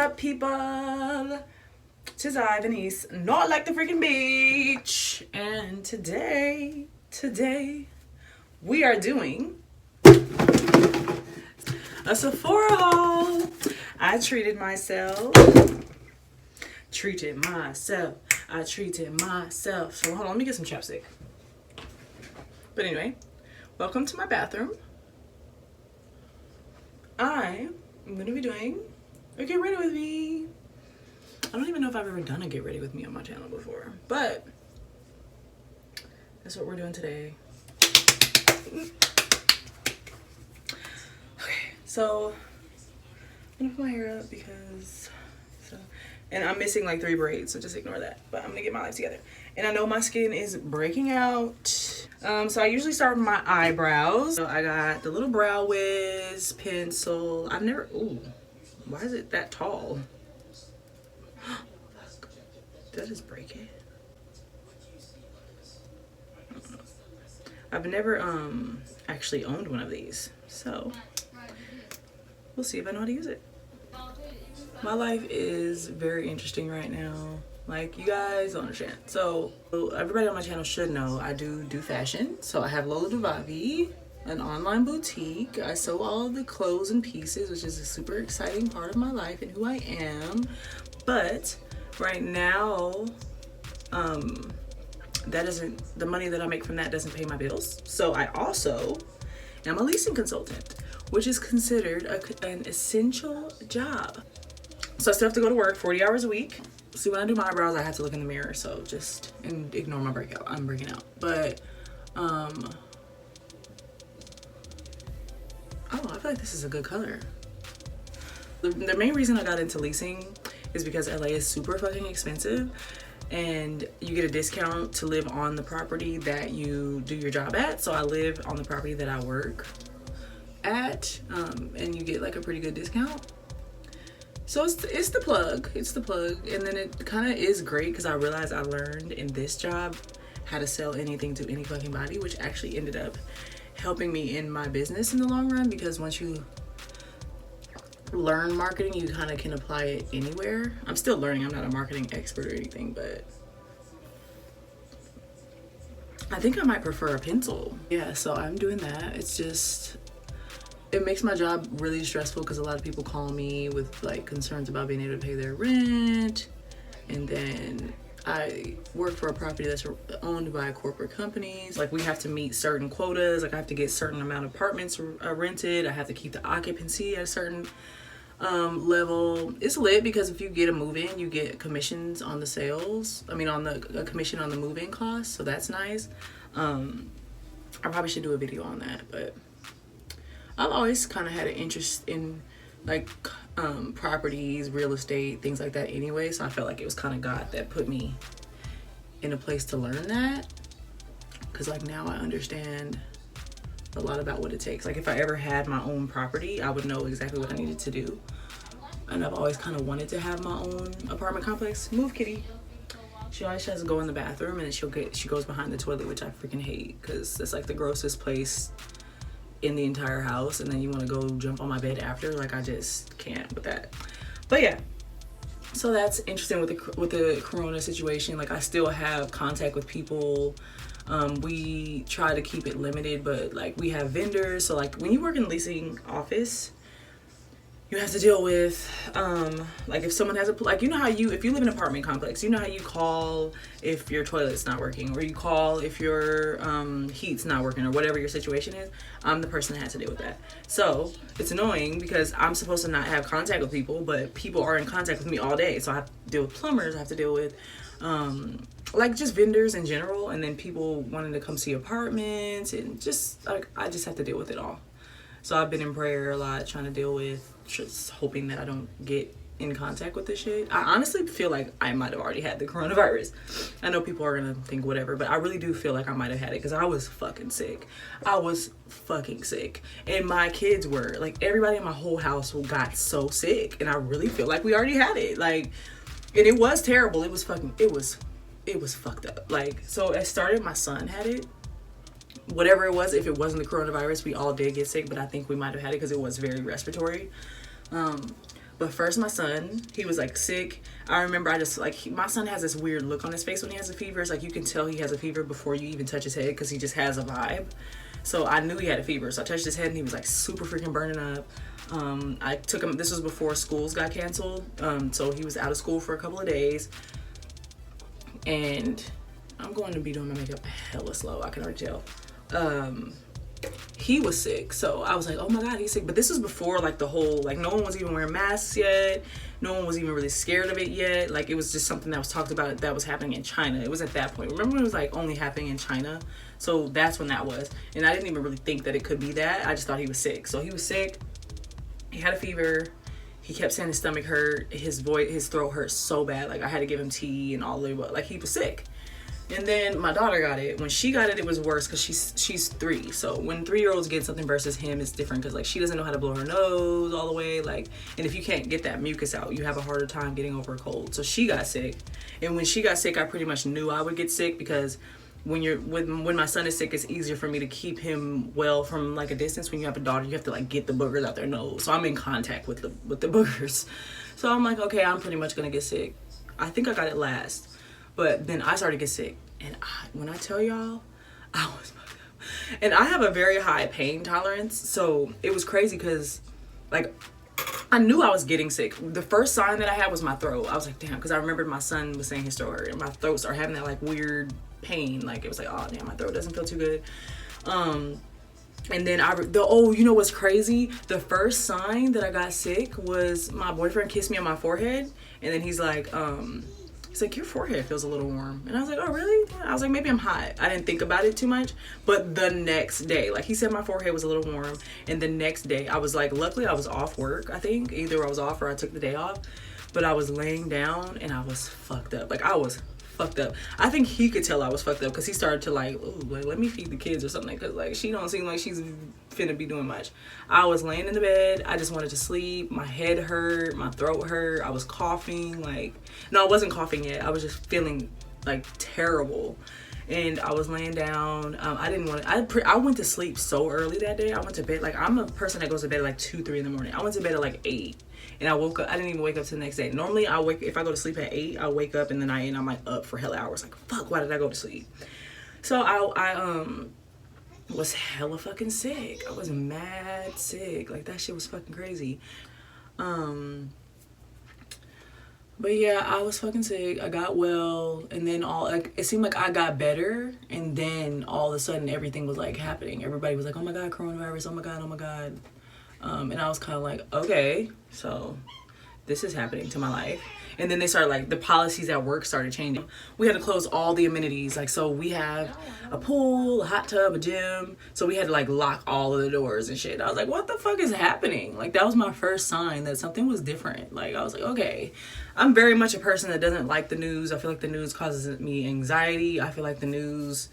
up, people? Tis I, Venice, not like the freaking beach. And today, we are doing a Sephora haul. I treated myself. I treated myself. So hold on, let me get some chapstick. But anyway, welcome to my bathroom. I am going to be doing a get ready with me. I don't even know if I've ever done a get ready with me on my channel before, but that's what we're doing today. Okay, so I'm gonna put my hair up because and I'm missing like 3 braids, so just ignore that. But I'm gonna get my life together. And I know my skin is breaking out. So I usually start with my eyebrows. So I got the little Brow Wiz pencil. Ooh, why is it that tall? Did I just break it? I've never actually owned one of these, so we'll see if I know how to use it. My life is very interesting right now. Like, you guys don't understand. So everybody on my channel should know I do fashion. So I have Lola Duvavi, an online boutique. I sew all the clothes and pieces, which is a super exciting part of my life and who I am. But right now, the money that I make from that doesn't pay my bills. So I also am a leasing consultant, which is considered an essential job. So I still have to go to work 40 hours a week. See, when I do my eyebrows, I have to look in the mirror. So just ignore my breakout. I'm breaking out. But, oh, I feel like this is a good color. The main reason I got into leasing is because LA is super fucking expensive. And you get a discount to live on the property that you do your job at. So I live on the property that I work at. And you get like a pretty good discount. So it's the plug. And then it kind of is great because I realized I learned in this job how to sell anything to any fucking body, which actually ended up helping me in my business in the long run, because once you learn marketing, you kind of can apply it anywhere. I'm still learning. I'm not a marketing expert or anything, but I think I might prefer a pencil. Yeah, so I'm doing that. It's just, it makes my job really stressful because a lot of people call me with like concerns about being able to pay their rent. And then I work for a property that's owned by corporate companies. Like, we have to meet certain quotas. Like, I have to get certain amount of apartments rented. I have to keep the occupancy at a certain level. It's lit because if you get a move-in, you get commissions on the sales. I mean, a commission on the move-in cost. So that's nice. I probably should do a video on that, but I've always kind of had an interest in like properties, real estate, things like that anyway. So I felt like it was kind of God that put me in a place to learn that. Because like now I understand a lot about what it takes. Like, if I ever had my own property, I would know exactly what I needed to do. And I've always kind of wanted to have my own apartment complex. Move, kitty. She always has to go in the bathroom and then she goes behind the toilet, which I freaking hate because it's like the grossest place in the entire house. And then you want to go jump on my bed after. Like, I just can't with that. But yeah, so that's interesting with the corona situation. Like, I still have contact with people. We try to keep it limited, but like, we have vendors. So like, when you work in the leasing office, you have to deal with like, if someone has like, you know how if you live in an apartment complex, you know how you call if your toilet's not working, or you call if your heat's not working, or whatever your situation is. I'm the person that has to deal with that. So it's annoying because I'm supposed to not have contact with people, but people are in contact with me all day. So I have to deal with plumbers, I have to deal with like just vendors in general, and then people wanting to come see apartments, and just like, I just have to deal with it all. So I've been in prayer a lot, trying to deal with, just hoping that I don't get in contact with this shit. I honestly feel like I might have already had the coronavirus. I know people are gonna think whatever, but I really do feel like I might have had it because I was fucking sick. And my kids were, like, everybody in my whole house got so sick, and I really feel like we already had it. Like, and it was terrible. It was fucked up. Like, so it started, my son had it. Whatever it was, if it wasn't the coronavirus, we all did get sick, but I think we might have had it because it was very respiratory. But first, my son, he was like sick. I remember I just like, my son has this weird look on his face when he has a fever. It's like you can tell he has a fever before you even touch his head because he just has a vibe. So I knew he had a fever. So I touched his head and he was like super freaking burning up. I took him, this was before schools got canceled. So he was out of school for a couple of days. And I'm going to be doing my makeup hella slow. I can already tell. He was sick, so I was like, oh my god, he's sick. But this was before like the whole, like, no one was even wearing masks yet, no one was even really scared of it yet. Like, it was just something that was talked about that was happening in China. It was at that point, remember when it was like only happening in China? So that's when that was. And I didn't even really think that it could be that. I just thought he was sick. So he was sick, he had a fever, he kept saying his stomach hurt, his throat hurt so bad, like I had to give him tea and all the way, like he was sick. And then my daughter got it. When she got it, it was worse because she's 3. So when 3-year-olds get something versus him, it's different because like she doesn't know how to blow her nose all the way. Like, and if you can't get that mucus out, you have a harder time getting over a cold. So she got sick, and when she got sick, I pretty much knew I would get sick because when my son is sick, it's easier for me to keep him well from like a distance. When you have a daughter, you have to like get the boogers out their nose. So I'm in contact with the boogers. So I'm like, okay, I'm pretty much gonna get sick. I think I got it last. But then I started to get sick. And when I tell y'all, I was fucked up. And I have a very high pain tolerance. So it was crazy because, like, I knew I was getting sick. The first sign that I had was my throat. I was like, damn. Because I remembered my son was saying his story. And my throat started having that, like, weird pain. Like, it was like, oh, damn, my throat doesn't feel too good. And then you know what's crazy? The first sign that I got sick was my boyfriend kissed me on my forehead. And then he's like, your forehead feels a little warm. And I was like, oh, really? I was like, maybe I'm hot. I didn't think about it too much. But the next day, like he said my forehead was a little warm. And the next day, I was like, luckily I was off work, I think. Either I was off or I took the day off. But I was laying down and I was fucked up. Like, I was fucked up. I think he could tell I was fucked up because he started to like, ooh, like, let me feed the kids or something. Because, like, she don't seem like she's finna be doing much. I was laying in the bed. I just wanted to sleep. My head hurt. My throat hurt. I was coughing. Like, no, I wasn't coughing yet. I was just feeling like terrible. And I was laying down. I didn't want to, I went to sleep so early that day. I went to bed, like, I'm a person that goes to bed at like 2, 3 in the morning. I went to bed at like 8. And I woke up, I didn't even wake up till the next day. Normally, if I go to sleep at 8, I wake up in the night and I'm like up for hella hours. Like, fuck, why did I go to sleep? So I was hella fucking sick. I was mad sick. Like, that shit was fucking crazy. But yeah, I was fucking sick. I got well, and then it seemed like I got better, and then all of a sudden everything was like happening. Everybody was like, oh my god, coronavirus, oh my god, oh my god. And I was kind of like, okay, so this is happening to my life. And then they started, like, the policies at work started changing. We had to close all the amenities. Like, so we have a pool, a hot tub, a gym. So we had to, like, lock all of the doors and shit. I was like, what the fuck is happening? Like, that was my first sign that something was different. Like, I was like, okay. I'm very much a person that doesn't like the news. I feel like the news causes me anxiety. I feel like the news,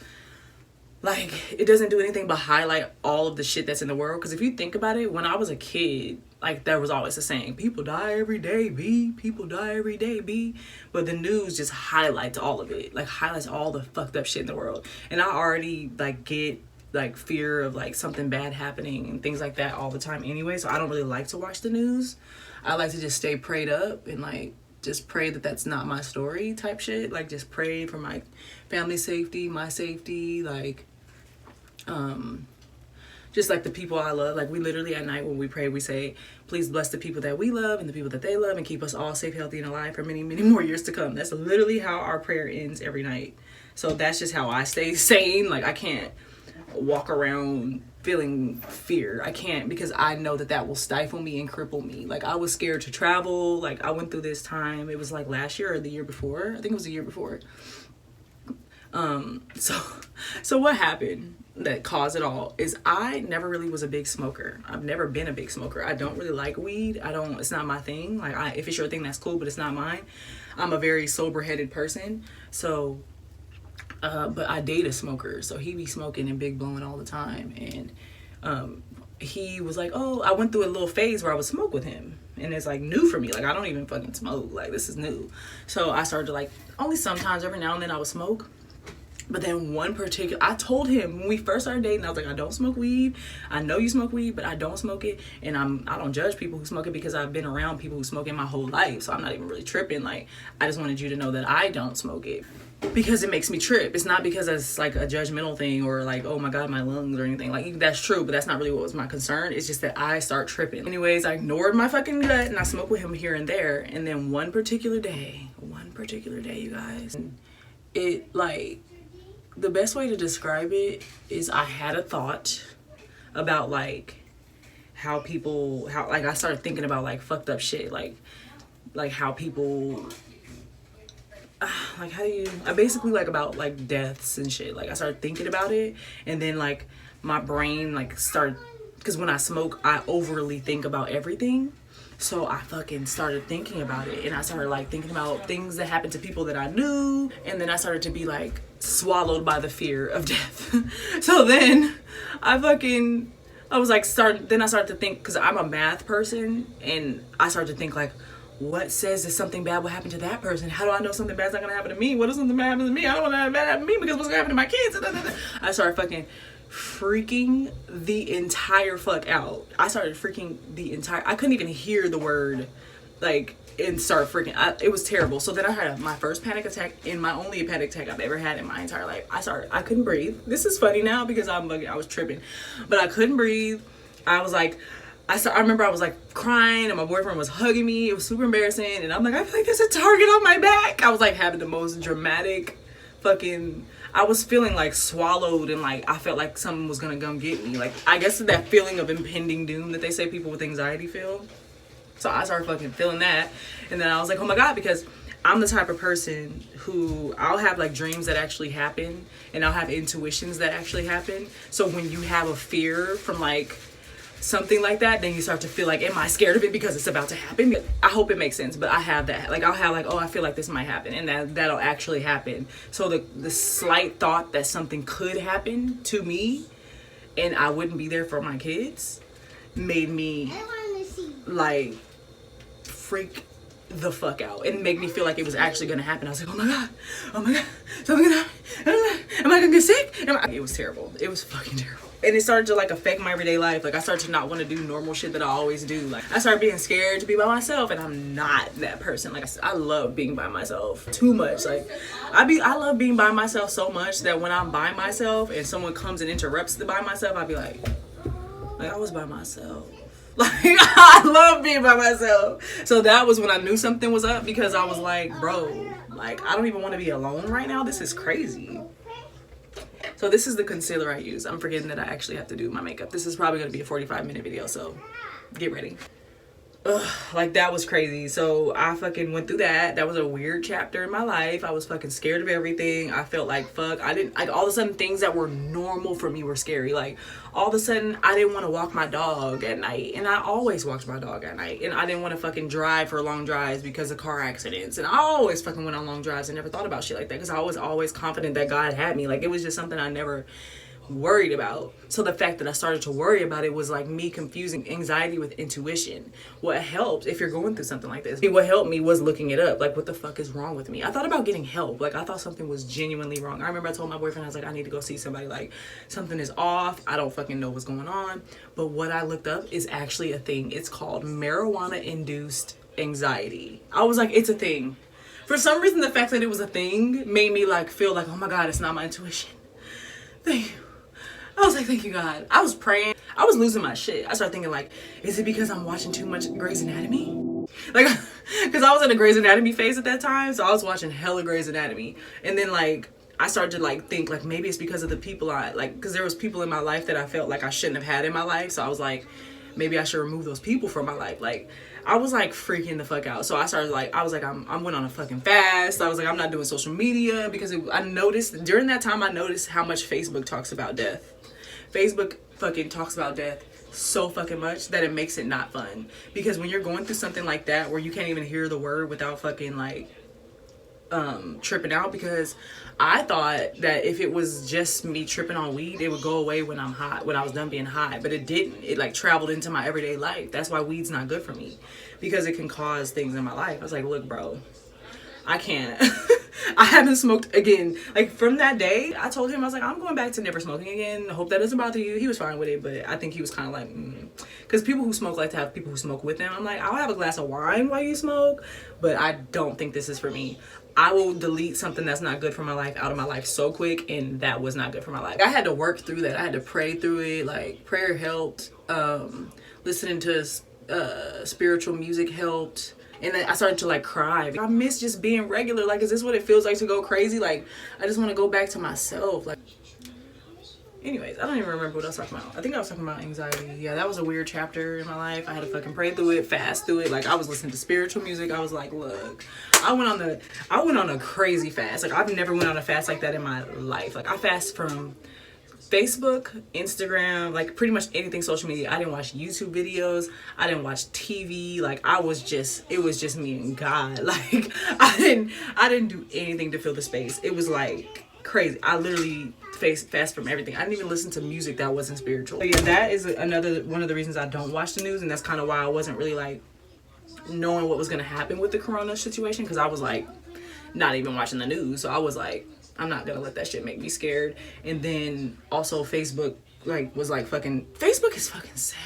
like, it doesn't do anything but highlight all of the shit that's in the world. Because if you think about it, when I was a kid, like, there was always the saying, people die every day, B. People die every day, B. But the news just highlights all of it. Like, highlights all the fucked up shit in the world. And I already, like, get, like, fear of, like, something bad happening and things like that all the time anyway. So I don't really like to watch the news. I like to just stay prayed up and, like, just pray that that's not my story type shit. Like, just pray for my family's safety, my safety, like, just like the people I love. Like, we literally at night when we pray, we say, please bless the people that we love and the people that they love and keep us all safe, healthy, and alive for many, many more years to come. That's literally how our prayer ends every night. So that's just how I stay sane. Like, I can't walk around feeling fear. I can't, because I know that will stifle me and cripple me. Like, I was scared to travel. Like, I went through this time. It was like last year or the year before. I think it was the year before. So what happened that caused it all is I never really was a big smoker. I've never been a big smoker. I don't really like weed. It's not my thing. Like, if it's your thing, that's cool, but it's not mine. I'm a very sober-headed person. So, but I date a smoker. So he be smoking and big blowing all the time. And, he was like, oh, I went through a little phase where I would smoke with him. And it's, like, new for me. Like, I don't even fucking smoke. Like, this is new. So I started to, like, only sometimes, every now and then I would smoke. But then I told him when we first started dating, I was like, I don't smoke weed. I know you smoke weed, but I don't smoke it. And I don't judge people who smoke it because I've been around people who smoke it my whole life. So I'm not even really tripping. Like, I just wanted you to know that I don't smoke it because it makes me trip. It's not because it's like a judgmental thing or like, oh my God, my lungs or anything. Like, that's true, but that's not really what was my concern. It's just that I start tripping. Anyways, I ignored my fucking gut and I smoked with him here and there. And then one particular day, you guys, it like, the best way to describe it is I had a thought about like how I started thinking about like fucked up shit, like how people like how do you I basically like about like deaths and shit. Like I started thinking about it, and then like my brain like started, because when I smoke I overly think about everything. So I fucking started thinking about it, and I started like thinking about things that happened to people that I knew, and then I started to be like swallowed by the fear of death. So then I started to think, because I'm a math person, and I started to think like, what says that something bad will happen to that person? How do I know something bad's not gonna happen to me? What if something bad happens to me? I don't want that bad happen to me because what's gonna happen to my kids? I started fucking freaking the entire fuck out. I couldn't even hear the word, like, and start freaking, it was terrible. So then I had my first panic attack, and my only panic attack I've ever had in my entire life. I couldn't breathe. This is funny now because I was tripping, but I couldn't breathe. I was like, I remember I was like crying, and my boyfriend was hugging me. It was super embarrassing, and I'm like, I feel like there's a target on my back. I was like having the most dramatic fucking, I was feeling like swallowed, and like I felt like something was gonna come get me. Like, I guess that feeling of impending doom that they say people with anxiety feel. So I started fucking feeling that, and then I was like, oh my God, because I'm the type of person who I'll have like dreams that actually happen, and I'll have intuitions that actually happen. So when you have a fear from like something like that, then you start to feel like, am I scared of it because it's about to happen? I hope it makes sense, but I have that. Like, I'll have like, oh, I feel like this might happen, and that'll actually happen. So the slight thought that something could happen to me and I wouldn't be there for my kids made me like freak the fuck out, and make me feel like it was actually gonna happen. I was like, oh my God, something gonna happen. Am I gonna get sick? It was terrible. It was fucking terrible. And it started to like affect my everyday life. Like, I started to not want to do normal shit that I always do. Like, I started being scared to be by myself, and I'm not that person. Like, I love being by myself too much. Like, I love being by myself so much that when I'm by myself and someone comes and interrupts the by myself, I'll be like I was by myself. Like, I love being by myself. So that was when I knew something was up, because I was like, bro, like, I don't even want to be alone right now. This is crazy. So this is the concealer I use. I'm forgetting that I actually have to do my makeup. This is probably going to be a 45-minute video, so get ready. Ugh, like, that was crazy. So I fucking went through that. That was a weird chapter in my life. I was fucking scared of everything. I felt like, fuck, all of a sudden things that were normal for me were scary. Like, all of a sudden I didn't want to walk my dog at night, and I always walked my dog at night. And I didn't want to fucking drive for long drives because of car accidents, and I always fucking went on long drives and never thought about shit like that, because I was always confident that God had me. Like, it was just something I never worried about. So the fact that I started to worry about it was like me confusing anxiety with intuition. What helped, if you're going through something like this, what helped me was looking it up. Like, what the fuck is wrong with me? I thought about getting help. Like, I thought something was genuinely wrong. I remember I told my boyfriend, I was like, I need to go see somebody. Like, something is off. I don't fucking know what's going on. But what I looked up is actually a thing. It's called marijuana-induced anxiety. I was like, it's a thing. For some reason, the fact that it was a thing made me like feel like, oh my God, it's not my intuition. Thank you. I was like, thank you, God. I was praying. I was losing my shit. I started thinking like, is it because I'm watching too much Grey's Anatomy? Like, because I was in a Grey's Anatomy phase at that time, so I was watching hella Grey's Anatomy. And then like, I started to like think like, maybe it's because of the people I like, because there was people in my life that I felt like I shouldn't have had in my life. So I was like, maybe I should remove those people from my life. Like, I was like freaking the fuck out. So I started like, I was like, I went on a fucking fast. I was like, I'm not doing social media, because I noticed during that time, I noticed how much Facebook talks about death. Facebook fucking talks about death so fucking much that it makes it not fun. Because when you're going through something like that where you can't even hear the word without fucking like tripping out, because I thought that if it was just me tripping on weed, it would go away when I'm high, when I was done being high, but it didn't. It like traveled into my everyday life. That's why weed's not good for me, because it can cause things in my life. I was like, look, bro, I can't I haven't smoked again. Like from that day, I told him, I was like, I'm going back to never smoking again. I hope that doesn't bother you. He was fine with it, but I think he was kind of like, because people who smoke like to have people who smoke with them. I'm like, I'll have a glass of wine while you smoke, but I don't think this is for me. I will delete something that's not good for my life out of my life so quick, and that was not good for my life. I had to work through that. I had to pray through it. Like prayer helped. Listening to spiritual music helped. And then I started to like cry. I miss just being regular. Like, is this what it feels like to go crazy? Like, I just want to go back to myself. Like, anyways, I don't even remember what I was talking about. I think I was talking about anxiety. Yeah, that was a weird chapter in my life. I had to fucking pray through it, fast through it. Like, I was listening to spiritual music. I was like, look, I went on a crazy fast. Like, I've never went on a fast like that in my life. Like, I fast from Facebook, Instagram, like pretty much anything social media. I didn't watch YouTube videos. I didn't watch TV. Like it was just me and God. Like I didn't do anything to fill the space. It was like crazy. I literally fast from everything. I didn't even listen to music that wasn't spiritual. But yeah, that is another one of the reasons I don't watch the news, and that's kind of why I wasn't really like knowing what was gonna happen with the corona situation, because I was like not even watching the news. So I was like, I'm not gonna let that shit make me scared. And then also Facebook was like fucking, Facebook is fucking sad.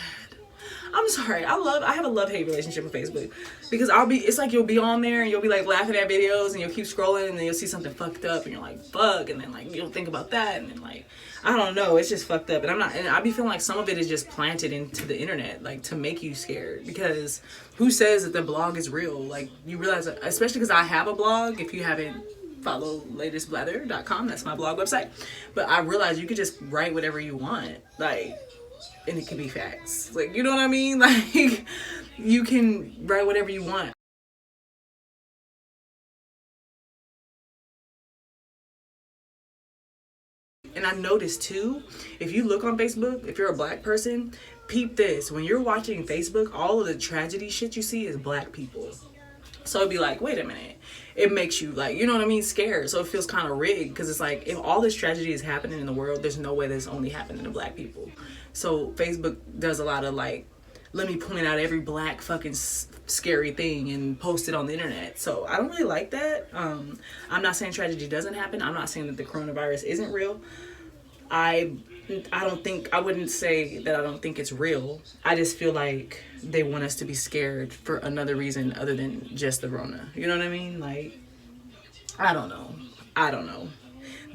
I'm sorry. I have a love-hate relationship with Facebook, because it's like you'll be on there and you'll be like laughing at videos and you'll keep scrolling and then you'll see something fucked up and you're like, fuck, and then like you'll think about that and then like, I don't know, it's just fucked up. And I be feeling like some of it is just planted into the internet, like to make you scared, because who says that the blog is real? Like you realize, especially because I have a blog, if you haven't follow latestblather.com, that's my blog website, but I realized you could just write whatever you want, like, and it can be facts, like, you know what I mean, like you can write whatever you want. And I noticed too, if you look on Facebook, if you're a black person, peep this, when you're watching Facebook, all of the tragedy shit you see is black people. So it'd be like, wait a minute. It makes you like, you know what I mean, scared. So it feels kind of rigged, because it's like, if all this tragedy is happening in the world, there's no way that's only happening to black people. So Facebook does a lot of like, let me point out every black fucking scary thing and post it on the internet. So I don't really like that. I'm not saying tragedy doesn't happen. I'm not saying that the coronavirus isn't real. I wouldn't say that I don't think it's real. I just feel like they want us to be scared for another reason other than just the Rona. You know what I mean? Like, I don't know.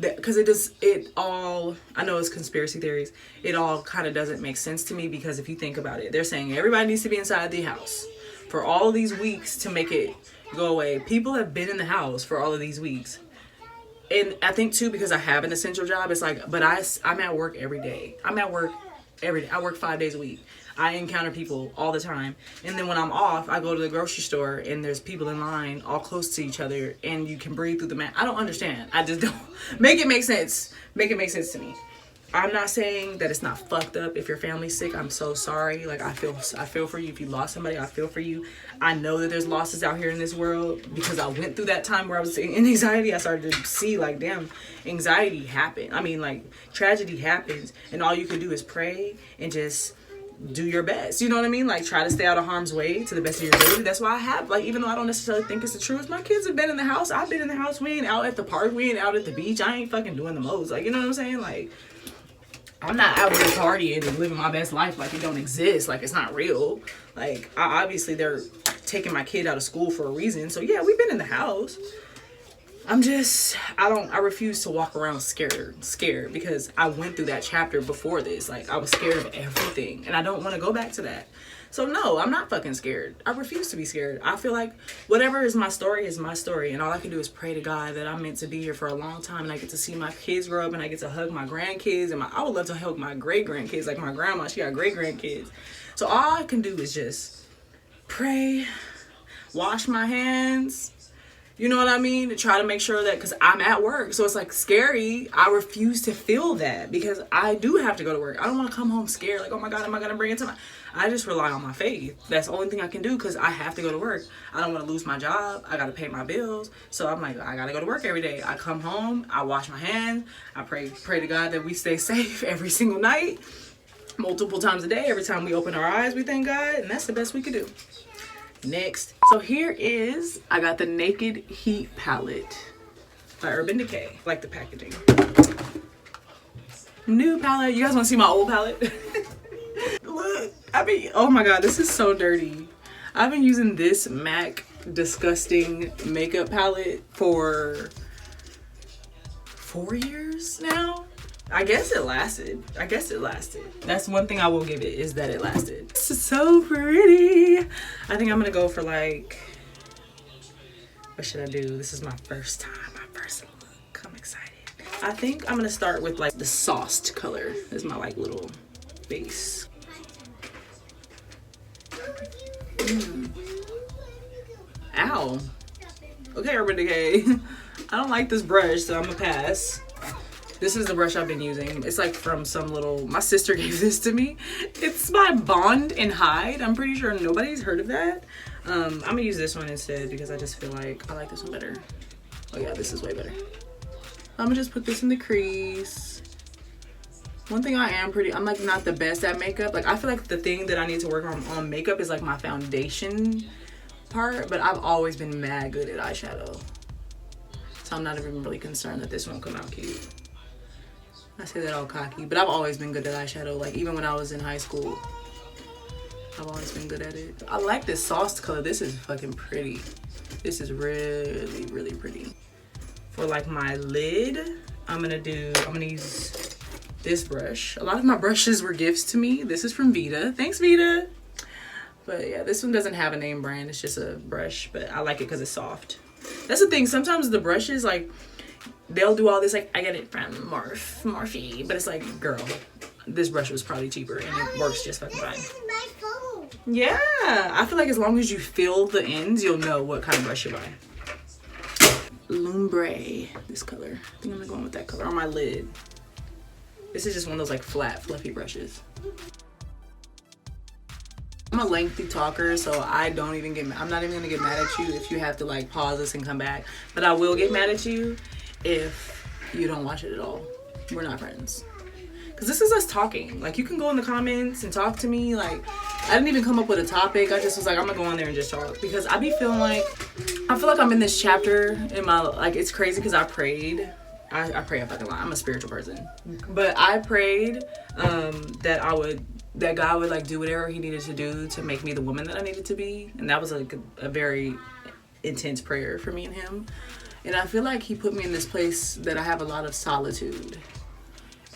Because I know it's conspiracy theories. It all kind of doesn't make sense to me, because if you think about it, they're saying everybody needs to be inside the house for all these weeks to make it go away. People have been in the house for all of these weeks. And I think too, because I have an essential job, it's like, but I'm at work every day. I'm at work every day. I work 5 days a week. I encounter people all the time. And then when I'm off, I go to the grocery store and there's people in line all close to each other and you can breathe through the mask. I don't understand. I just don't. Make it make sense. Make it make sense to me. I'm not saying that it's not fucked up. If your family's sick, I'm so sorry. Like, I feel for you. If you lost somebody, I feel for you. I know that there's losses out here in this world, because I went through that time where I was in anxiety. I started to see, like, damn, anxiety happened. I mean, like, tragedy happens, and all you can do is pray and just do your best. You know what I mean? Like, try to stay out of harm's way to the best of your ability. That's why I have, like, even though I don't necessarily think it's the truth, my kids have been in the house. I've been in the house. We ain't out at the park. We ain't out at the beach. I ain't fucking doing the most. Like, you know what I'm saying? Like, I'm not out here partying and living my best life like it don't exist, like it's not real. Like, obviously they're taking my kid out of school for a reason. So yeah, we've been in the house. I refuse to walk around scared, because I went through that chapter before this. Like, I was scared of everything, and I don't want to go back to that. So no, I'm not fucking scared. I refuse to be scared. I feel like whatever is my story, and all I can do is pray to God that I'm meant to be here for a long time, and I get to see my kids grow up, and I get to hug my grandkids, and I would love to hug my great grandkids. Like my grandma, she got great grandkids. So all I can do is just pray, wash my hands. You know what I mean? To try to make sure that, because I'm at work, so it's like scary. I refuse to feel that, because I do have to go to work. I don't want to come home scared, like, oh my God, am I going to bring it to my... I just rely on my faith. That's the only thing I can do, because I have to go to work. I don't want to lose my job. I got to pay my bills. So I'm like, I got to go to work every day. I come home, I wash my hands, I pray to God that we stay safe every single night, multiple times a day. Every time we open our eyes, we thank God, and that's the best we could do. Next. So here is, I got the Naked Heat palette. by Urban Decay. I like the packaging. New palette. You guys want to see my old palette? Look, oh my god, this is so dirty. I've been using this MAC disgusting makeup palette for 4 years now. I guess it lasted. That's one thing I will give it, is that it lasted. This is so pretty. I think I'm gonna go for like, what should I do? This is my first time, my first look. I'm excited. I think I'm gonna start with like the sauced color. This is my like little base. Ow. Okay, Urban Decay. I don't like this brush, so I'm gonna pass. This is the brush I've been using. It's like from some little, my sister gave this to me. It's by Bond and Hide. I'm pretty sure nobody's heard of that. I'm gonna use this one instead because I just feel like I like this one better. Oh yeah, this is way better. I'm gonna just put this in the crease. One thing I'm like not the best at makeup. Like I feel like the thing that I need to work on makeup is like my foundation part, but I've always been mad good at eyeshadow. So I'm not even really concerned that this won't come out cute. I say that all cocky, but I've always been good at eyeshadow. Like even when I was in high school, I've always been good at it. I like this sauced color. This is fucking pretty. This is really, really pretty. For like my lid, I'm gonna use this brush. A lot of my brushes were gifts to me. This is from Vita. Thanks, Vita. But yeah, this one doesn't have a name brand. It's just a brush, but I like it because it's soft. That's the thing. Sometimes the brushes, like, they'll do all this, like, I get it from Morphe, but it's like, girl, this brush was probably cheaper and it works just fucking fine. Yeah, I feel like as long as you feel the ends, you'll know what kind of brush you're buying. Lumbre, this color. I think I'm gonna go in with that color on my lid. This is just one of those like flat, fluffy brushes. I'm a lengthy talker, so I'm not even gonna get mad at you if you have to like pause this and come back. But I will get mad at you if you don't watch it at all. We're not friends. Cause this is us talking. Like you can go in the comments and talk to me. Like I didn't even come up with a topic. I just was like, I'm gonna go on there and just talk. Because I feel like I'm in this chapter in my, like it's crazy because I prayed. I pray, I'm not gonna lie, I'm a spiritual person. But I prayed that God would like do whatever he needed to do to make me the woman that I needed to be. And that was like a very intense prayer for me and him. And I feel like he put me in this place that I have a lot of solitude.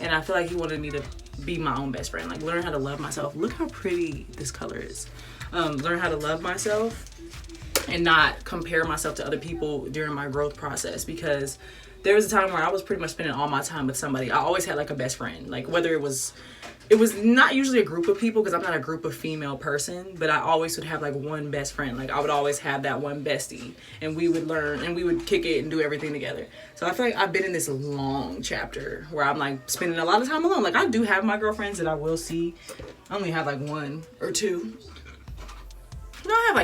And I feel like he wanted me to be my own best friend. Like learn how to love myself. Look how pretty this color is. Learn how to love myself and not compare myself to other people during my growth process. Because there was a time where I was pretty much spending all my time with somebody. I always had like a best friend. Like whether it was not usually a group of people because I'm not a group of female person, but I always would have like one best friend. Like I would always have that one bestie and we would learn and we would kick it and do everything together. So I feel like I've been in this long chapter where I'm like spending a lot of time alone. Like I do have my girlfriends that I will see. I only have like 1 or 2. No, I have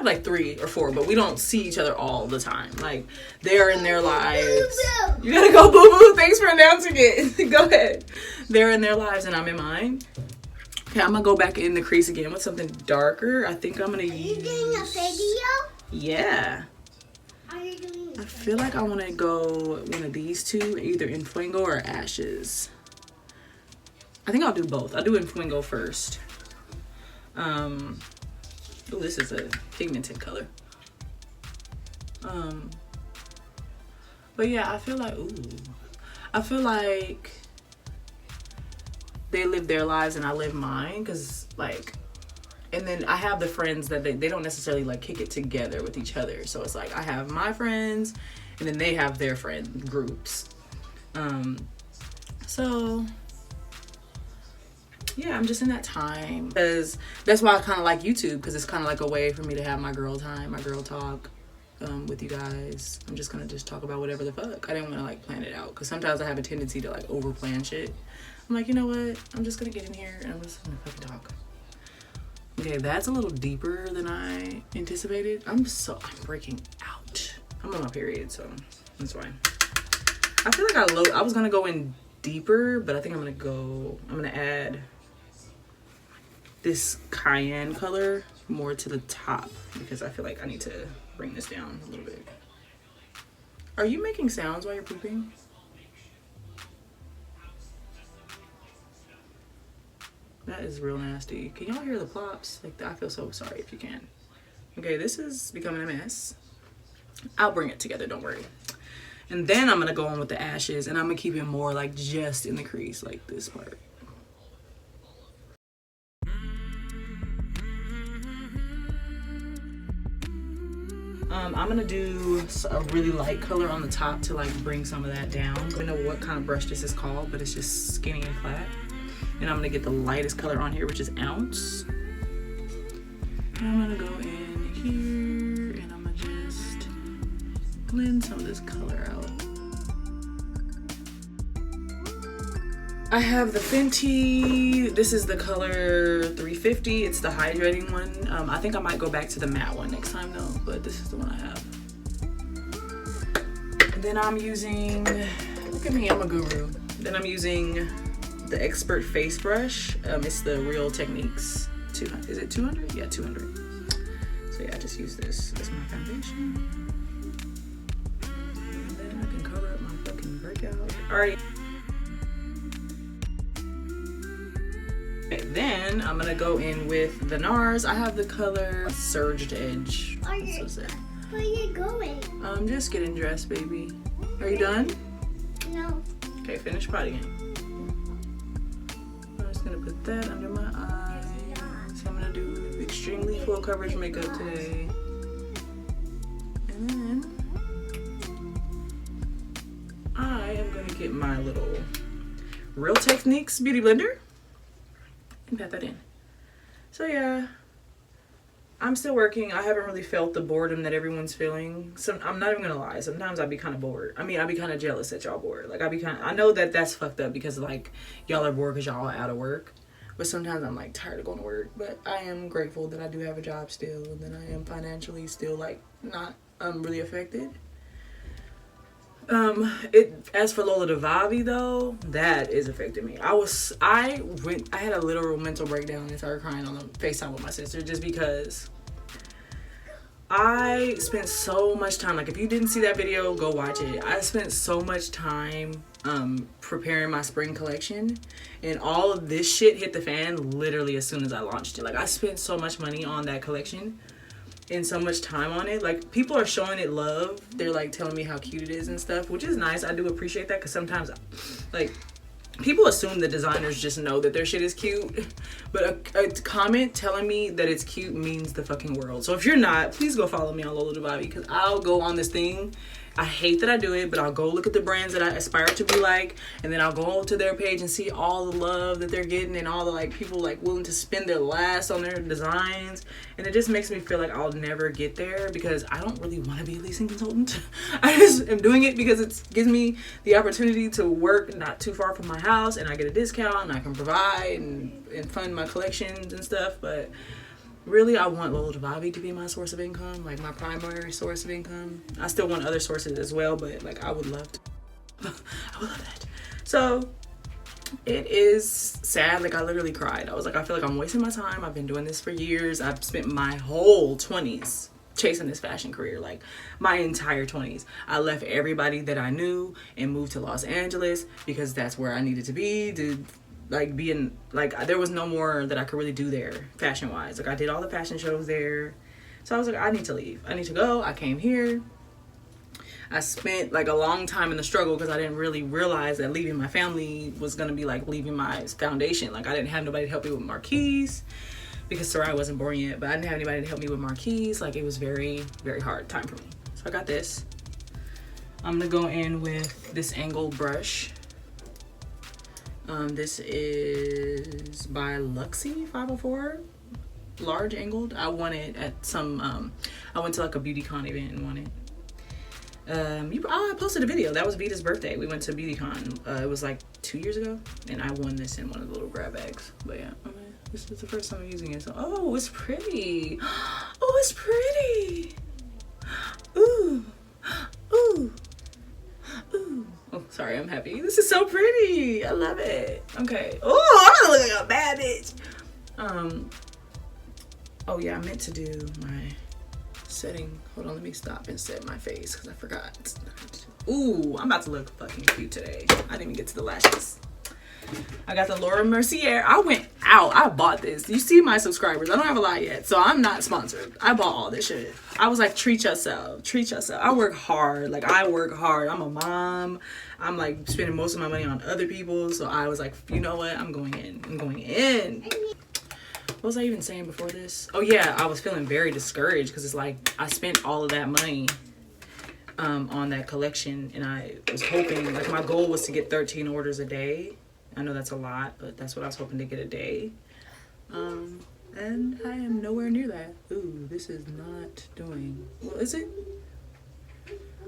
like 3 or 4, but we don't see each other all the time. Like they're in their lives. You gotta go boo boo. Thanks for announcing it. Go ahead. They're in their lives and I'm in mine. Okay, I'm gonna go back in the crease again with something darker. I think I'm gonna use. Are you doing a video? Yeah. I feel like I want to go one of these two, either in Fuego or Ashes. I think I'll do both. I'll do in Fuego first. Oh, this is a pigmented color. But yeah, I feel like they live their lives and I live mine, because like, and then I have the friends that they don't necessarily like kick it together with each other. So it's like I have my friends and then they have their friend groups. So yeah, I'm just in that time, because that's why I kind of like YouTube, because it's kind of like a way for me to have my girl time, my girl talk with you guys. I'm just gonna talk about whatever the fuck. I didn't want to like plan it out, because sometimes I have a tendency to like over plan shit. I'm like, you know what, I'm just gonna get in here and I'm just gonna fucking talk. Okay, that's a little deeper than I anticipated. I'm breaking out. I'm on my period, so that's why. I feel like I was gonna go in deeper, but I think I'm gonna add this cayenne color more to the top, because I feel like I need to bring this down a little bit. Are you making sounds while you're pooping? That is real nasty. Can y'all hear the plops? Like, I feel so sorry if you can. Okay, this is becoming a mess. I'll bring it together, don't worry. And then I'm gonna go on with the ashes, and I'm gonna keep it more like just in the crease, like this part. I'm gonna do a really light color on the top to like bring some of that down. I don't know what kind of brush this is called, but it's just skinny and flat. And I'm gonna get the lightest color on here, which is Ounce. And I'm gonna go in here and I'm gonna just blend some of this color out. I have the Fenty. This is the color 350. It's the hydrating one. I think I might go back to the matte one next time though, but this is the one I have. And then I'm using, look at me, I'm a guru. Then I'm using the Expert Face Brush. It's the Real Techniques 200. Is it 200? Yeah, 200. So yeah, I just use this as my foundation. And then I can cover up my fucking breakout. Alright. Okay, then I'm gonna go in with the NARS. I have the color Surged Edge. Where are you going? I'm just getting dressed, baby. Are you done? No. Okay, finish potting it. I'm just gonna put that under my eyes. So I'm gonna do extremely full coverage makeup today. And then I am gonna get my little Real Techniques beauty blender and pat that in. So yeah, I'm still working. I haven't really felt the boredom that everyone's feeling. I'm not even gonna lie. Sometimes I'd be kind of bored. I mean, I'd be kind of jealous that y'all bored. Like, I know that that's fucked up because like y'all are bored because y'all are out of work. But sometimes I'm like tired of going to work. But I am grateful that I do have a job still, and that I am financially still like not really affected. As for Lola Devavi though, that is affecting me. I had a literal mental breakdown and started crying on the FaceTime with my sister just because I spent so much time, like if you didn't see that video, go watch it. I spent so much time preparing my spring collection, and all of this shit hit the fan literally as soon as I launched it. Like, I spent so much money on that collection and so much time on it. Like, people are showing it love. They're like telling me how cute it is and stuff, which is nice. I do appreciate that because sometimes like people assume the designers just know that their shit is cute, but a comment telling me that it's cute means the fucking world. So if you're not, please go follow me on Lola Devavi, because I'll go on this thing. I hate that I do it, but I'll go look at the brands that I aspire to be like, and then I'll go to their page and see all the love that they're getting and all the like people like willing to spend their last on their designs. And it just makes me feel like I'll never get there because I don't really want to be a leasing consultant. I just am doing it because it gives me the opportunity to work not too far from my house, and I get a discount and I can provide and fund my collections and stuff. But really, I want Lola Devavi to be my source of income, like my primary source of income. I still want other sources as well, but like I would love to. I would love that. So it is sad. Like, I literally cried. I was like, I feel like I'm wasting my time. I've been doing this for years. I've spent my whole 20s chasing this fashion career, like my entire 20s. I left everybody that I knew and moved to Los Angeles because that's where I needed to be to like being like, there was no more that I could really do there fashion wise. Like, I did all the fashion shows there, so I was like, I need to leave, I need to go. I came here. I spent like a long time in the struggle because I didn't really realize that leaving my family was gonna be like leaving my foundation. Like, I didn't have nobody to help me with Marquise because Sarai wasn't born yet, but I didn't have anybody to help me with Marquise. Like, it was very, very hard time for me. So I got this. I'm gonna go in with this angled brush. This is by Luxie 504, large angled. I won it at some, I went to like a BeautyCon event and won it. I posted a video. That was Vita's birthday. We went to BeautyCon. It was like 2 years ago, and I won this in one of the little grab bags. But yeah, this is the first time I'm using it. So, oh, it's pretty. Oh, it's pretty. Ooh, ooh, ooh. Oh, sorry, I'm happy. This is so pretty. I love it. Okay. Oh, I'm gonna look like a bad bitch. Oh yeah, I meant to do my setting. Hold on, let me stop and set my face because I forgot. Ooh, I'm about to look fucking cute today. I didn't even get to the lashes. I got the Laura Mercier. I went out. I bought this. You see my subscribers. I don't have a lot yet, so I'm not sponsored. I bought all this shit. I was like, treat yourself. Treat yourself. I work hard. Like, I work hard. I'm a mom. I'm like spending most of my money on other people. So I was like, you know what? I'm going in. I'm going in. What was I even saying before this? Oh yeah, I was feeling very discouraged because it's like I spent all of that money on that collection, and I was hoping, like, my goal was to get 13 orders a day. I know that's a lot, but that's what I was hoping to get a day. And I am nowhere near that. Ooh, this is not doing... Well, is it?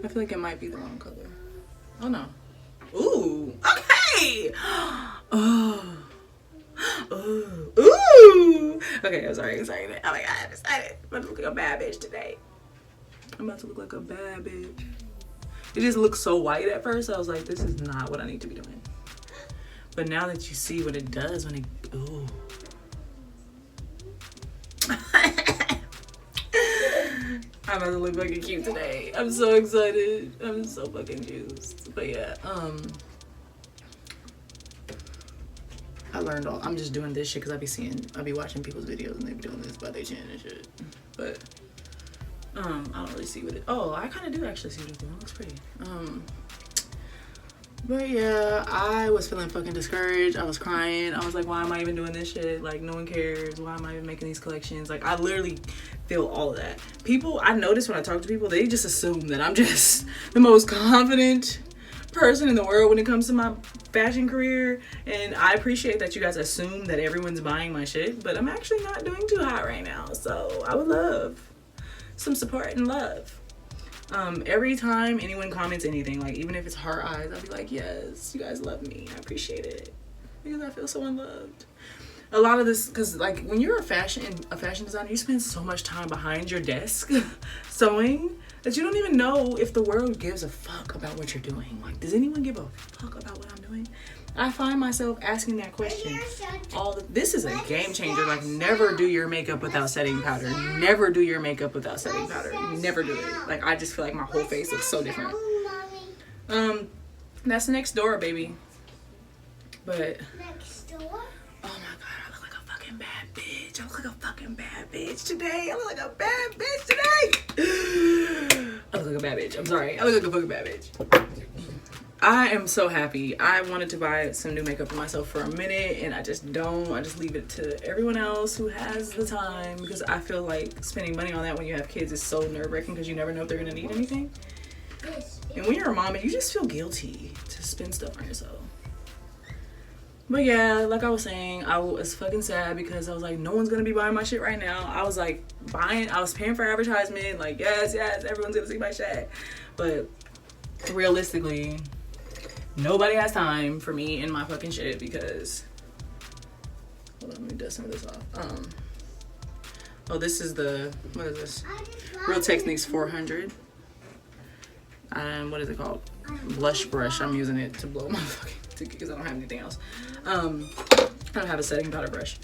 I feel like it might be the wrong color. Oh, no. Ooh, okay! Oh. Ooh. Ooh. Okay, I'm sorry, excited. Oh my God, I'm excited. I'm about to look like a bad bitch today. I'm about to look like a bad bitch. It just looked so white at first. I was like, this is not what I need to be doing. But now that you see what it does when it, ooh. I'm about to look fucking cute today. I'm so excited. I'm so fucking juiced. But yeah, I learned all. I'm just doing this shit because I be watching people's videos and they be doing this by their chin and shit. But I don't really see what it. Oh, I kind of do actually see what it's doing. It looks pretty. But yeah, I was feeling fucking discouraged. I was crying. I was like, why am I even doing this shit? Like, no one cares. Why am I even making these collections? Like, I literally feel all of that. People, I notice when I talk to people, they just assume that I'm just the most confident person in the world when it comes to my fashion career. And I appreciate that you guys assume that everyone's buying my shit, but I'm actually not doing too hot right now. So I would love some support and love. Every time anyone comments anything, like even if it's heart eyes, I'll be like, yes, you guys love me. I appreciate it because I feel so unloved. A lot of this, because like when you're a fashion designer, you spend so much time behind your desk sewing that you don't even know if the world gives a fuck about what you're doing. Like, does anyone give a fuck about what I'm doing? I find myself asking that question this is a game changer. Like, never do your makeup without setting powder. Never do your makeup without setting powder. Never do it. Like, I just feel like my whole face looks so different. That's next door, baby. But Next door? oh my God, I look like a fucking bad bitch. I look like a fucking bad bitch today. I look like a bad bitch today. I look like a bad bitch. I'm sorry. I look like a fucking bad bitch. I am so happy. I wanted to buy some new makeup for myself for a minute, and I just don't. I just leave it to everyone else who has the time, because I feel like spending money on that when you have kids is so nerve-wracking because you never know if they're going to need anything. And when you're a mom, you just feel guilty to spend stuff on yourself. But yeah, like I was saying, I was fucking sad because I was like, no one's going to be buying my shit right now. I was like I was paying for advertisement. Like, yes, everyone's going to see my shit. But realistically, nobody has time for me and my fucking shit because... Hold on, let me dust some of this off. Oh, this is the... What is this? Real Techniques 400. What is it called? Blush brush. I'm using it to blow my fucking... because I don't have anything else. I don't have a setting powder brush.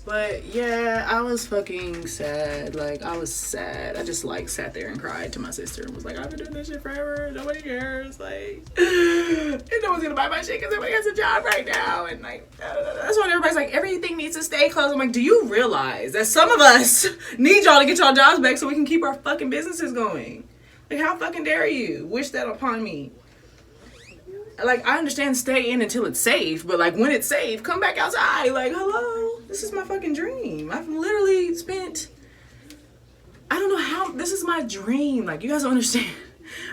But yeah, I was fucking sad. Like, I was sad. I just like sat there and cried to my sister and was like, I've been doing this shit forever. Nobody cares. Like, and no one's gonna buy my shit because everybody has a job right now. And like, that's why everybody's like, everything needs to stay closed. I'm like, do you realize that some of us need y'all to get y'all jobs back so we can keep our fucking businesses going? Like, how fucking dare you wish that upon me? Like, I understand stay in until it's safe, but like when it's safe, come back outside. Like, hello, this is my fucking dream. I've literally spent, I don't know how, this is my dream. Like, you guys don't understand.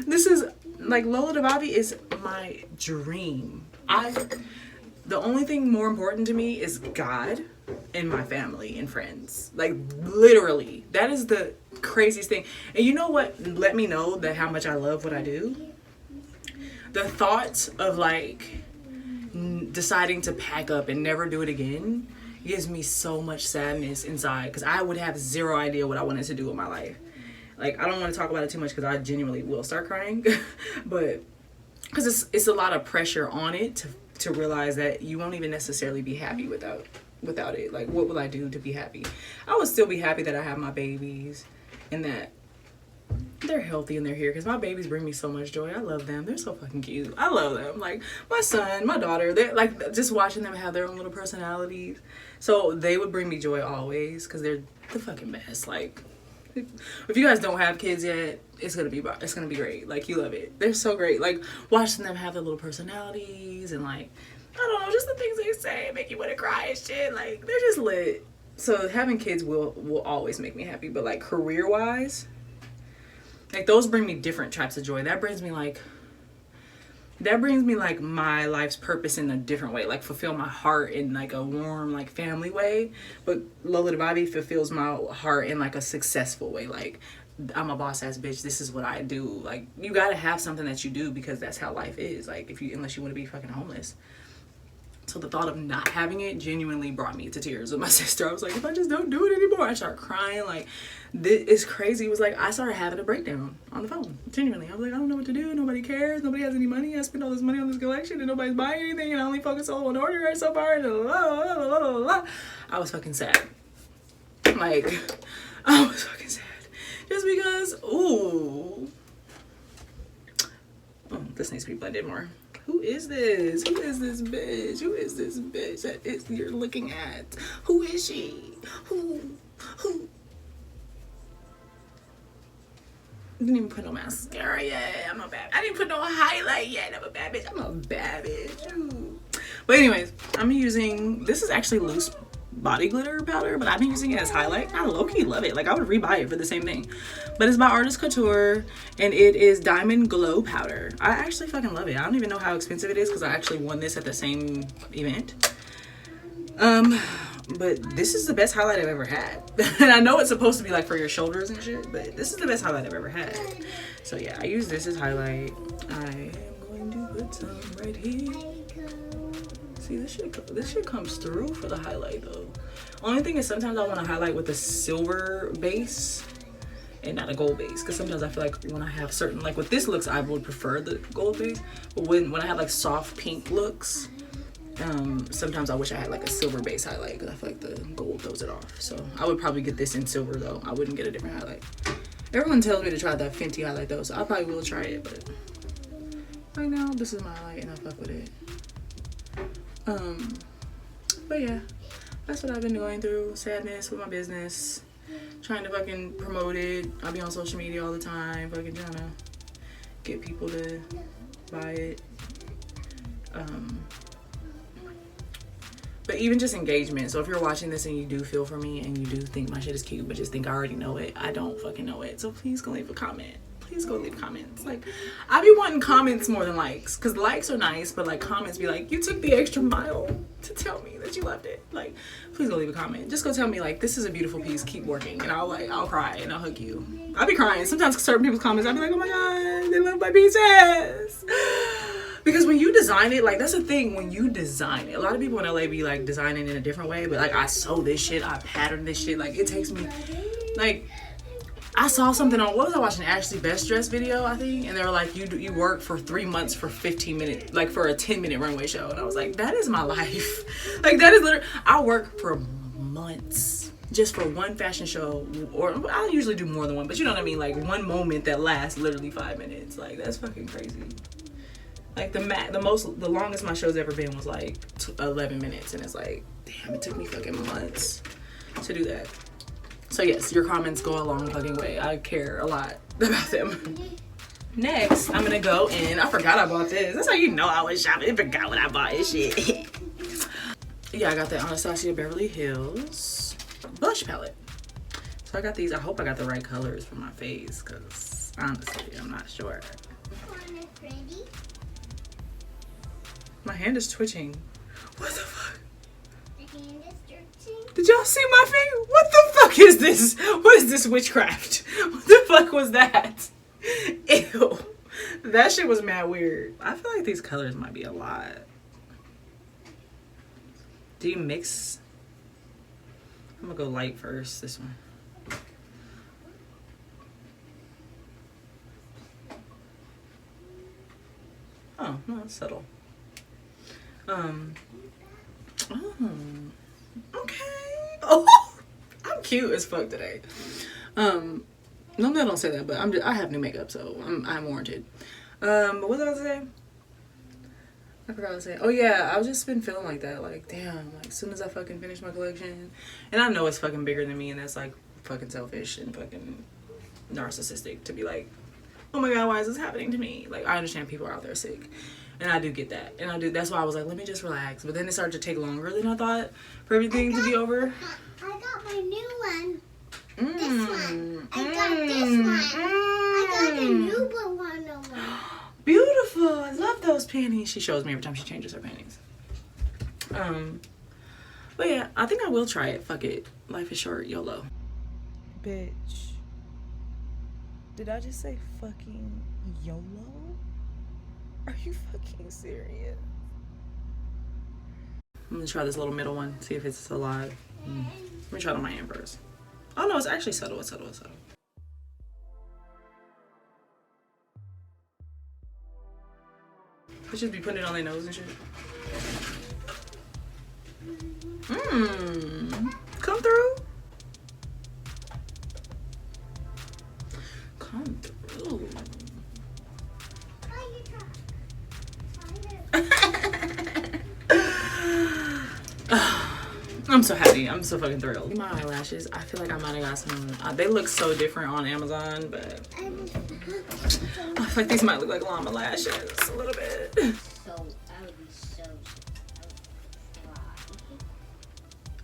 This is, like, Lola Dababi is my dream. The only thing more important to me is God and my family and friends. Like, literally, that is the craziest thing. And you know what let me know that how much I love what I do? The thought of like deciding to pack up and never do it again gives me so much sadness inside, because I would have zero idea what I wanted to do with my life. Like, I don't want to talk about it too much because I genuinely will start crying. But because it's a lot of pressure on it to realize that you won't even necessarily be happy without it. Like, what will I do to be happy? I would still be happy that I have my babies and that they're healthy and they're here because my babies bring me so much joy. I love them. They're so fucking cute. I love them. Like my son, my daughter, they're like just watching them have their own little personalities. So they would bring me joy always because they're the fucking best. Like if you guys don't have kids yet, it's gonna be great. Like you love it. They're so great. Like watching them have their little personalities and like I don't know, just the things they say make you want to cry and shit. Like they're just lit. So having kids will always make me happy. But like career wise, like those bring me different types of joy. That brings me like my life's purpose in a different way. Like fulfill my heart in like a warm like family way. But Lola the Bobby fulfills my heart in like a successful way. Like I'm a boss ass bitch. This is what I do. Like you gotta have something that you do because that's how life is. Like unless you want to be fucking homeless. So the thought of not having it genuinely brought me to tears with my sister. I was like, if I just don't do it anymore, I start crying. Like, this is crazy. It was like, I started having a breakdown on the phone. Genuinely. I was like, I don't know what to do. Nobody cares. Nobody has any money. I spent all this money on this collection and nobody's buying anything. And I only focus on one order so far. And I was fucking sad. Like, I was fucking sad. Just because, ooh. Oh, this needs to be blended more. Who is this? Who is this bitch? Who is this bitch that is you're looking at? Who is she? Who? Didn't even put no mascara yet. I didn't put no highlight yet. I'm a bad bitch. I'm a bad bitch. Ooh. But anyways, I'm using, this is actually loose body glitter powder, but I've been using it as highlight. I low-key love it. Like I would rebuy it for the same thing. But it's by Artist Couture and it is Diamond Glow powder. I actually fucking love it. I don't even know how expensive it is because I actually won this at the same event. But this is the best highlight I've ever had. And I know it's supposed to be like for your shoulders and shit, but this is the best highlight I've ever had. So yeah, I use this as highlight. I am going to put some right here. See, this shit comes through for the highlight though. Only thing is sometimes I want to highlight with a silver base and not a gold base, because sometimes I feel like when I have certain, like with this looks, I would prefer the gold base, but when I have like soft pink looks, sometimes I wish I had like a silver base highlight because I feel like the gold throws it off. So I would probably get this in silver though. I wouldn't get a different highlight. Everyone tells me to try that Fenty highlight though, so I probably will try it, but right now this is my highlight and I fuck with it. But yeah, that's what I've been going through. Sadness with my business, trying to fucking promote it. I'll be on social media all the time, fucking trying to get people to buy it. But even just engagement. So if you're watching this and you do feel for me and you do think my shit is cute, but just think I already know it, I don't fucking know it. So please go leave a comment. Please go leave comments. Like, I be wanting comments more than likes, because likes are nice, but like comments be like, you took the extra mile to tell me that you loved it. Like, please go leave a comment. Just go tell me like, this is a beautiful piece, keep working, and I'll cry and I'll hug you. I'll be crying. Sometimes certain people's comments, I'll be like, oh my god, they love my pieces. Because when you design it, like that's the thing, when you design it, a lot of people in LA be like designing in a different way, but like I sew this shit, I pattern this shit, like it takes me, like, I saw something on, what was I watching, Ashley Best Dress video, I think, and they were like, you work for 3 months for 15 minutes, like for a 10-minute runway show, and I was like, that is my life. Like that is literally, I work for months just for one fashion show, or I usually do more than one, but you know what I mean, like one moment that lasts literally 5 minutes. Like that's fucking crazy. Like the longest my show's ever been was like 11 minutes, and it's like, damn, it took me fucking months to do that. So yes, your comments go a long fucking way. I care a lot about them. Next, I'm gonna go in. I forgot I bought this. That's how you know I was shopping. I forgot what I bought and shit. Yeah, I got the Anastasia Beverly Hills blush palette. So I got these. I hope I got the right colors for my face, because honestly, I'm not sure. My hand is twitching. What the fuck? Did y'all see my finger? What the fuck is this? What is this witchcraft? What the fuck was that? Ew. That shit was mad weird. I feel like these colors might be a lot. Do you mix? I'm gonna go light first, this one. Oh, no, it's subtle. Okay. Oh, I'm cute as fuck today. Normally I don't say that, but I have new makeup, so I'm warranted. But what was I about to say? I forgot to say. Oh yeah, I've just been feeling like that. Like, damn, like as soon as I fucking finish my collection, and I know it's fucking bigger than me, and that's like fucking selfish and fucking narcissistic to be like, oh my god, why is this happening to me? Like, I understand people are out there sick, and I do get that, and that's why I was like, let me just relax. But then it started to take longer than I thought for everything to be over. I got my new one. This one. I got this one. I got the new one. Beautiful. I love those panties. She shows me every time she changes her panties. But yeah, I think I will try it. Fuck it. Life is short. YOLO. Bitch. Did I just say fucking YOLO? Are you fucking serious? I'm gonna try this little middle one. See if it's alive. Let me try it on my hand first. Oh no, it's actually subtle. It's subtle. It's subtle. They should be putting it on their nose and shit. Come through. Come through. I'm so happy. I'm so fucking thrilled. My eyelashes, I feel like I might have got some. They look so different on Amazon, but I feel like these might look like llama lashes a little bit. So I would be so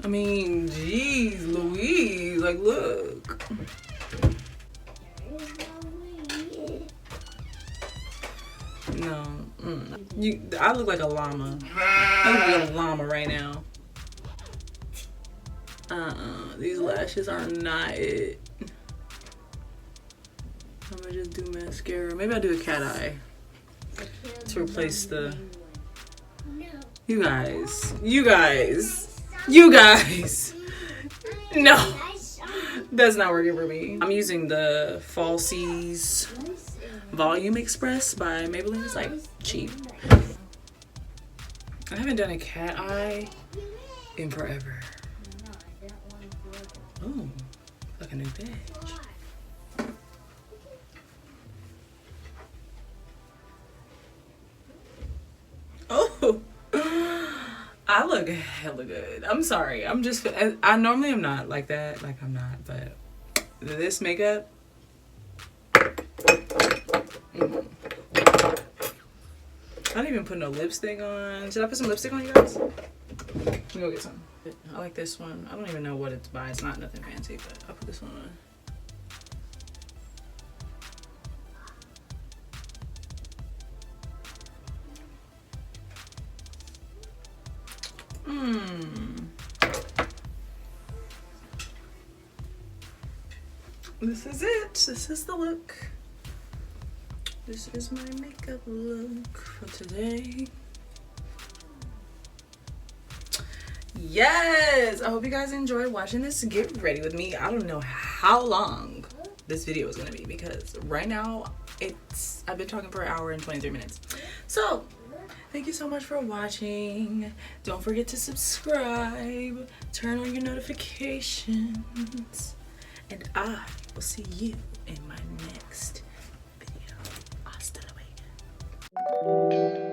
I mean, geez, Louise, like, look. No, I look like a llama. I look like a llama right now. These lashes are not it. I'm gonna just do mascara. Maybe I'll do a cat eye to replace the. You guys. No, that's not working for me. I'm using the Falsies Volume Express by Maybelline. It's like cheap. I haven't done a cat eye in forever. Oh, like a new bitch. Oh, I look hella good. I'm sorry. I normally am not like that. Like, I'm not, but this makeup. I didn't even put no lipstick on. Should I put some lipstick on, you guys? Let me go get some. I like this one. I don't even know what it's by. It's not nothing fancy, but I'll put this one on. This is it. This is the look. This is my makeup look for today. Yes! I hope you guys enjoyed watching this get ready with me. I don't know how long this video is going to be because right now I've been talking for an hour and 23 minutes. So, thank you so much for watching. Don't forget to subscribe, turn on your notifications, and I will see you in my next video. Hasta luego.